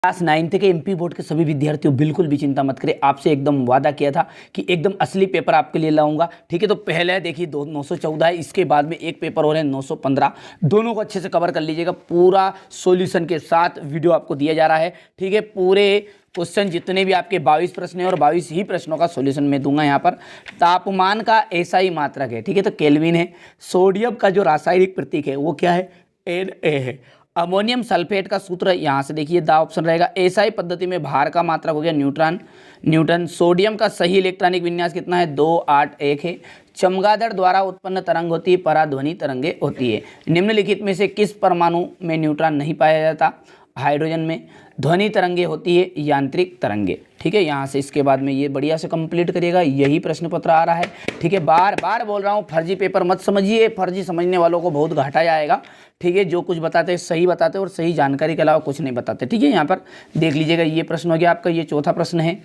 Class 9th के MP board के सभी विद्यार्थियों बिल्कुल भी चिंता मत करें, आपसे एकदम वादा किया था कि एकदम असली पेपर आपके लिए लाऊंगा। ठीक है, तो पहले देखिए 914 है, इसके बाद में एक पेपर और है 915, दोनों को अच्छे से कवर कर लीजिएगा। पूरा सॉल्यूशन के साथ वीडियो आपको दिया जा रहा है। ठीक है, पूरे क्वेश्चन जितने भी आपके 22 प्रश्न हैं और 22 ही प्रश्नों का सॉल्यूशन मैं दूंगा। यहाँ पर तापमान का एसआई मात्रक है, ठीक है, तो केल्विन है। सोडियम का जो रासायनिक प्रतीक है वो क्या है, Na है। अमोनियम सल्फेट का सूत्र यहाँ से देखिए द ऑप्शन रहेगा। एसआई पद्धति में भार का मात्रक हो गया न्यूटन। सोडियम का सही इलेक्ट्रॉनिक विन्यास कितना है, 281 है। चमगादड़ द्वारा उत्पन्न तरंग होती है, पराध्वनि तरंगे होती है। निम्नलिखित में से किस परमाणु में न्यूट्रॉन नहीं पाया जाता, हाइड्रोजन में। ध्वनि तरंगे होती है, यांत्रिक तरंगे। ठीक है, यहाँ से इसके बाद में ये बढ़िया से कंप्लीट करिएगा, यही प्रश्न पत्र आ रहा है। ठीक है, बार बार बोल रहा हूँ फर्जी पेपर मत समझिए, फर्जी समझने वालों को बहुत घाटा जाएगा। ठीक है, जो कुछ बताते हैं सही बताते हैं और सही जानकारी के अलावा कुछ नहीं बताते। ठीक है, यहाँ पर देख लीजिएगा, ये प्रश्न हो गया आपका, ये चौथा प्रश्न है,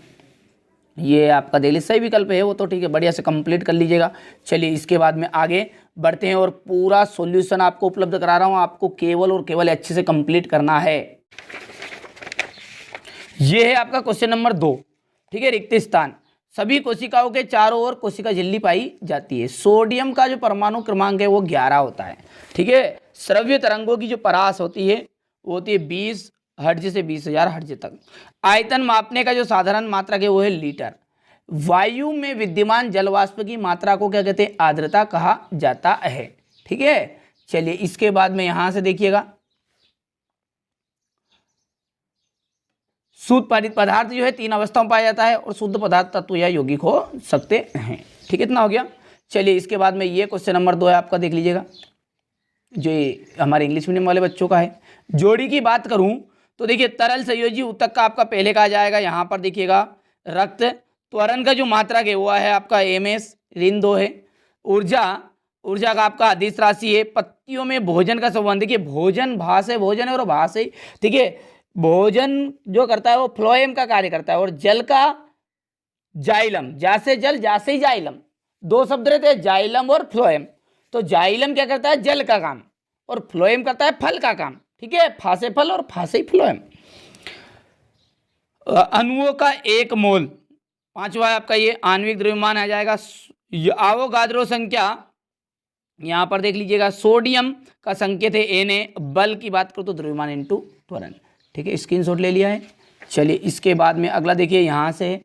ये आपका दिल्ली सही विकल्प है वो तो। ठीक है, बढ़िया से कंप्लीट कर लीजिएगा। चलिए इसके बाद में आगे बढ़ते हैं और पूरा सॉल्यूशन आपको उपलब्ध करा रहा हूँ, आपको केवल और केवल अच्छे से कंप्लीट करना है। ये है आपका क्वेश्चन नंबर 2। ठीक है, रिक्त स्थान। सभी कोशिकाओं के चारों ओर कोशिका झिल्ली पाई जाती है। सोडियम का जो परमाणु क्रमांक है वो 11 होता है। ठीक है, श्रव्य तरंगों की जो परास होती है वो होती है 20 हर्ट्ज से 20,000 हर्ट्ज तक। आयतन मापने का जो साधारण मात्रक है वो है लीटर। वायु में विद्यमान जलवाष्प की मात्रा को क्या कहते हैं, आर्द्रता कहा जाता है। ठीक है, चलिए इसके बाद में यहां से देखिएगा, शुद्ध पदार्थ जो है 3 अवस्थाओं में पाया जाता है और शुद्ध पदार्थ तत्व या यौगिक हो सकते हैं। ठीक है, इतना हो गया। चलिए इसके बाद में ये क्वेश्चन नंबर 2 है आपका, देख लीजिएगा, जो हमारे इंग्लिश मीडियम वाले बच्चों का है। जोड़ी की बात करूं तो देखिए तरल संयोजी ऊतक का आपका पहले कहा जाएगा, यहाँ पर देखिएगा रक्त। त्वरण का जो मात्रक है वो है आपका Ms, ऋण 2 है। ऊर्जा का आपका अदिश राशि है। पत्तियों में भोजन का संबंध, देखिए भोजन भास है, भोजन है और भास है। ठीक है, भोजन जो करता है वो फ्लोएम का कार्य करता है और जल का जाइलम, जैसे जल जैसे ही जाइलम, 2 शब्द रहते हैं जाइलम और फ्लोएम। तो जाइलम क्या करता है, जल का काम, और फ्लोएम करता है फल का काम। ठीक है, फासे फल और फासे फ्लोएम। अणुओं का 1 मोल, 5वां आपका ये आणविक द्रव्यमान आ जाएगा। आवोगाद्रो संख्या यहां पर देख लीजिएगा, सोडियम का संकेत है Na, बल की बात करो तो द्रव्यमान इनटू त्वरण। ठीक है, स्क्रीनशॉट ले लिया है। चलिए इसके बाद में अगला देखिए, यहां से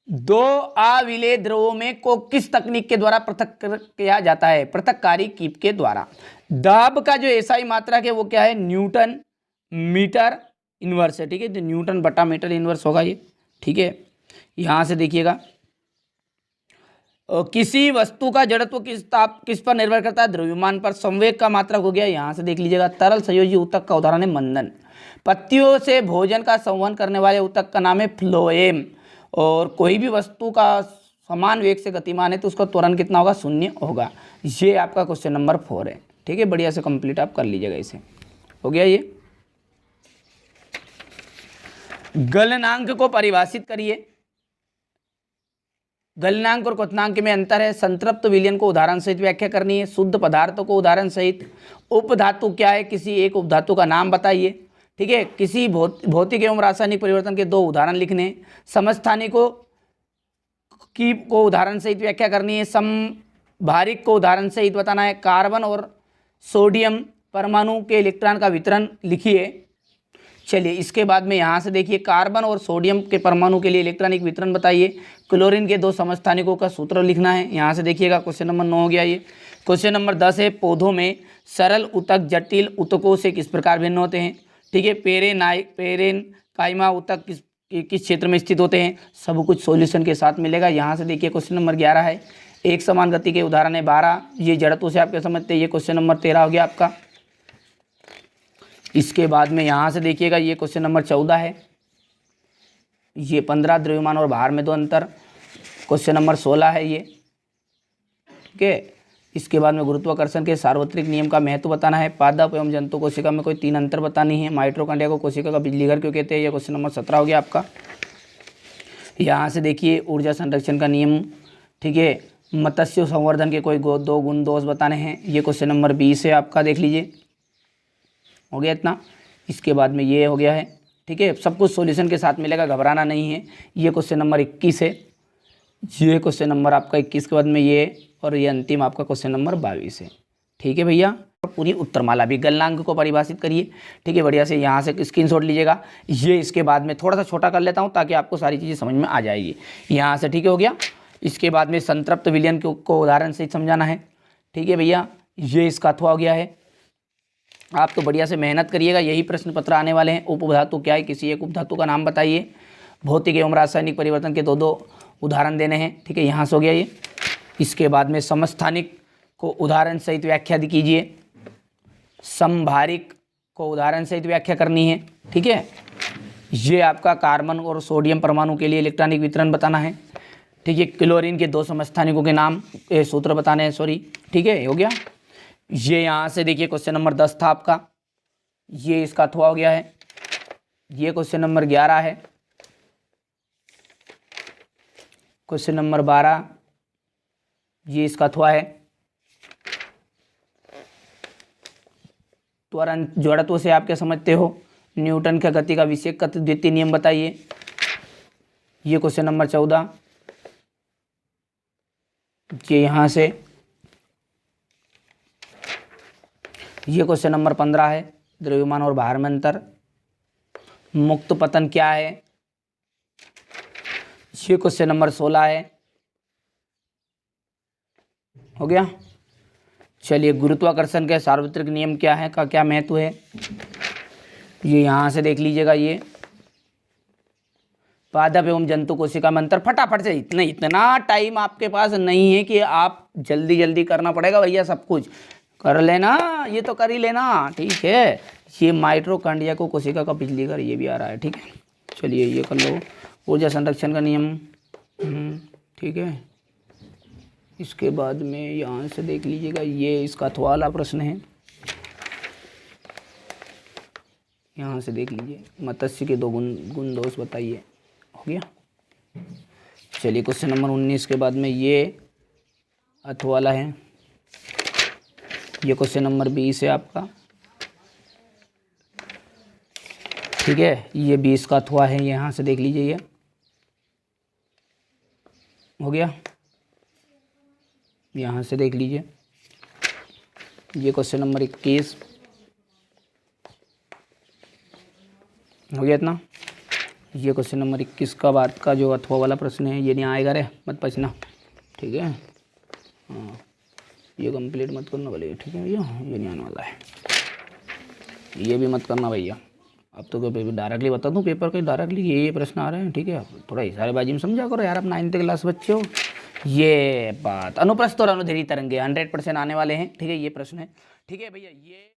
2 अविलेय द्रवों में को किस तकनीक के द्वारा पृथक किया जाता है, पृथककारी कीप के द्वारा। दाब का जो एसआई मात्रक है वो क्या है, न्यूटन मीटर इनवर्स है। ठीक है, तो न्यूटन बटा मीटर इनवर्स होगा ये। ठीक है, यहां से देखिएगा, किसी वस्तु का जड़त्व किस पर निर्भर करता है, द्रव्यमान पर। संवेग का मात्रक हो गया, यहां से देख लीजिएगा, तरल संयोजी ऊतक का उदाहरण है मंदन। पत्तियों से भोजन का संवहन करने वाले ऊतक का नाम है फ्लोएम। और कोई भी वस्तु का समान वेग से गतिमान है तो उसका त्वरण कितना होगा, 0 होगा। ये आपका क्वेश्चन नंबर 4 है। ठीक है, बढ़िया से कंप्लीट आप कर लीजिएगा, इसे हो गया ये। गलनांक को परिभाषित करिए। गलनांक और क्वथनांक में अंतर है। संतृप्त विलयन को उदाहरण सहित व्याख्या करनी है। शुद्ध पदार्थों को उदाहरण सहित। उपधातु क्या है, किसी एक उपधातु का नाम बताइए। ठीक है, किसी भौतिक एवं रासायनिक परिवर्तन के 2 उदाहरण लिखने। समस्थानिकों को उदाहरण सहित व्याख्या करनी है। समभारिक को उदाहरण सहित बताना है। कार्बन और सोडियम परमाणु के इलेक्ट्रॉन का वितरण लिखिए। चलिए इसके बाद में यहाँ से देखिए, कार्बन और सोडियम के परमाणु के लिए इलेक्ट्रॉनिक वितरण बताइए। क्लोरीन के 2 समस्थानिकों का सूत्र लिखना है। यहाँ से देखिएगा क्वेश्चन नंबर 9 हो गया ये। क्वेश्चन नंबर 10 है, पौधों में सरल ऊतक जटिल ऊतकों से किस प्रकार भिन्न होते हैं। ठीक है, पेरेनकाइमा ऊतक किस क्षेत्र में स्थित होते हैं। सब कुछ सॉल्यूशन के साथ मिलेगा। यहाँ से देखिए क्वेश्चन नंबर 11 है, एक समान गति के उदाहरण है 12। ये जड़त्व से आप क्या समझते हैं, ये क्वेश्चन नंबर 13 हो गया आपका। इसके बाद में यहाँ से देखिएगा, ये क्वेश्चन नंबर 14 है, ये 15 द्रव्यमान और भार में 2 अंतर। क्वेश्चन नंबर 16 है ये। ठीक है, इसके बाद में गुरुत्वाकर्षण के सार्वत्रिक नियम का महत्व बताना है। पादप एवं जंतु कोशिका में कोई 3 अंतर बतानी है। माइटोकॉन्ड्रिया को कोशिका का बिजली घर क्यों कहते हैं, ये क्वेश्चन नंबर 17 हो गया आपका। यहाँ से देखिए ऊर्जा संरक्षण का नियम। ठीक है, मत्स्य संवर्धन के कोई 2 गुण दोष बताने हैं। ये क्वेश्चन नंबर 20 है आपका, देख लीजिए, हो गया इतना। इसके बाद में ये हो गया है, ठीक है। सब कुछ सॉल्यूशन के साथ मिलेगा, घबराना नहीं है। ये क्वेश्चन नंबर 21 है, ये क्वेश्चन नंबर आपका 21 के बाद में ये, और ये अंतिम आपका क्वेश्चन नंबर 22 है, ठीक है भैया। पूरी उत्तरमाला भी गलनांक को परिभाषित करिए, ठीक है, बढ़िया से यहाँ से स्क्रीनशॉट लीजिएगा। ये इसके बाद में थोड़ा सा छोटा कर लेता हूँ ताकि आपको सारी चीज़ें समझ में आ जाएगी यहाँ से, ठीक है, हो गया। इसके बाद में संतृप्त विलयन को उदाहरण से समझाना है, ठीक है भैया। ये इसका अथवा हो गया है। आप तो बढ़िया से मेहनत करिएगा, यही प्रश्न पत्र आने वाले हैं। उपधातु क्या है, किसी एक उपधातु का नाम बताइए। भौतिक एवं रासायनिक परिवर्तन के दो उदाहरण देने हैं, ठीक है, यहाँ से हो गया ये। इसके बाद में समस्थानिक को उदाहरण सहित व्याख्या कीजिए, समभारिक को उदाहरण सहित व्याख्या करनी है, ठीक है। ये आपका कार्बन और सोडियम परमाणु के लिए इलेक्ट्रॉनिक वितरण बताना है, ठीक है। क्लोरीन के 2 समस्थानिकों के नाम सूत्र बताने हैं, सॉरी, ठीक है, हो गया। ये यहाँ से देखिए क्वेश्चन नंबर 10 था आपका, ये इसका अथवा हो गया है। ये क्वेश्चन नंबर 11 है। क्वेश्चन नंबर 12 ये इसका अथवा है। त्वरण जड़त्व से आप क्या समझते हो, न्यूटन का गति का विषयक द्वितीय नियम बताइए। ये क्वेश्चन नंबर 14, ये यहाँ से। ये क्वेश्चन नंबर 15 है, द्रव्यमान और भार में अंतर। मुक्त पतन क्या है, ये क्वेश्चन नंबर 16 है, हो गया। चलिए, गुरुत्वाकर्षण के सार्वत्रिक नियम क्या है, का क्या महत्व है, ये यहाँ से देख लीजिएगा। ये पादप एवं जंतु कोशिका में अंतर, फटाफट से। इतना टाइम आपके पास नहीं है कि आप जल्दी जल्दी करना पड़ेगा भैया, सब कुछ कर लेना, ये तो कर ही लेना, ठीक है। ये माइटोकॉन्ड्रिया को कोशिका का बिजली घर, ये भी आ रहा है, ठीक है। चलिए, ये कर लो। ऊर्जा संरक्षण का नियम, ठीक है। इसके बाद में यहाँ से देख लीजिएगा, ये इसका अथवा वाला प्रश्न है, यहाँ से देख लीजिए। मत्स्य के 2 गुण दोष बताइए, हो गया। चलिए, क्वेश्चन नंबर 19 के बाद में ये अथवा वाला है। ये क्वेश्चन नंबर 20 है आपका, ठीक है। ये 20 का अथवा है, यहाँ से देख लीजिए, ये हो गया। यहाँ से देख लीजिए, ये क्वेश्चन नंबर 21 हो गया इतना। ये क्वेश्चन नंबर 21 का बाद का जो अथवा वाला प्रश्न है, ये नहीं आएगा रे, मत पछना, ठीक है। हाँ, ये कंप्लीट मत करना भले, ठीक है भैया, ये नहीं आने वाला है, ये भी मत करना भैया। अब तो डायरेक्टली बता दूं, पेपर के डायरेक्टली ये प्रश्न आ रहे हैं, ठीक है। थोड़ा इशारेबाजी में समझा करो यार, आप 9th क्लास बच्चे हो। ये बात अनुप्रस्थ और अनुदैर्ध्य तरंगे 100% आने वाले हैं, ठीक है, ये प्रश्न है, ठीक है भैया। ये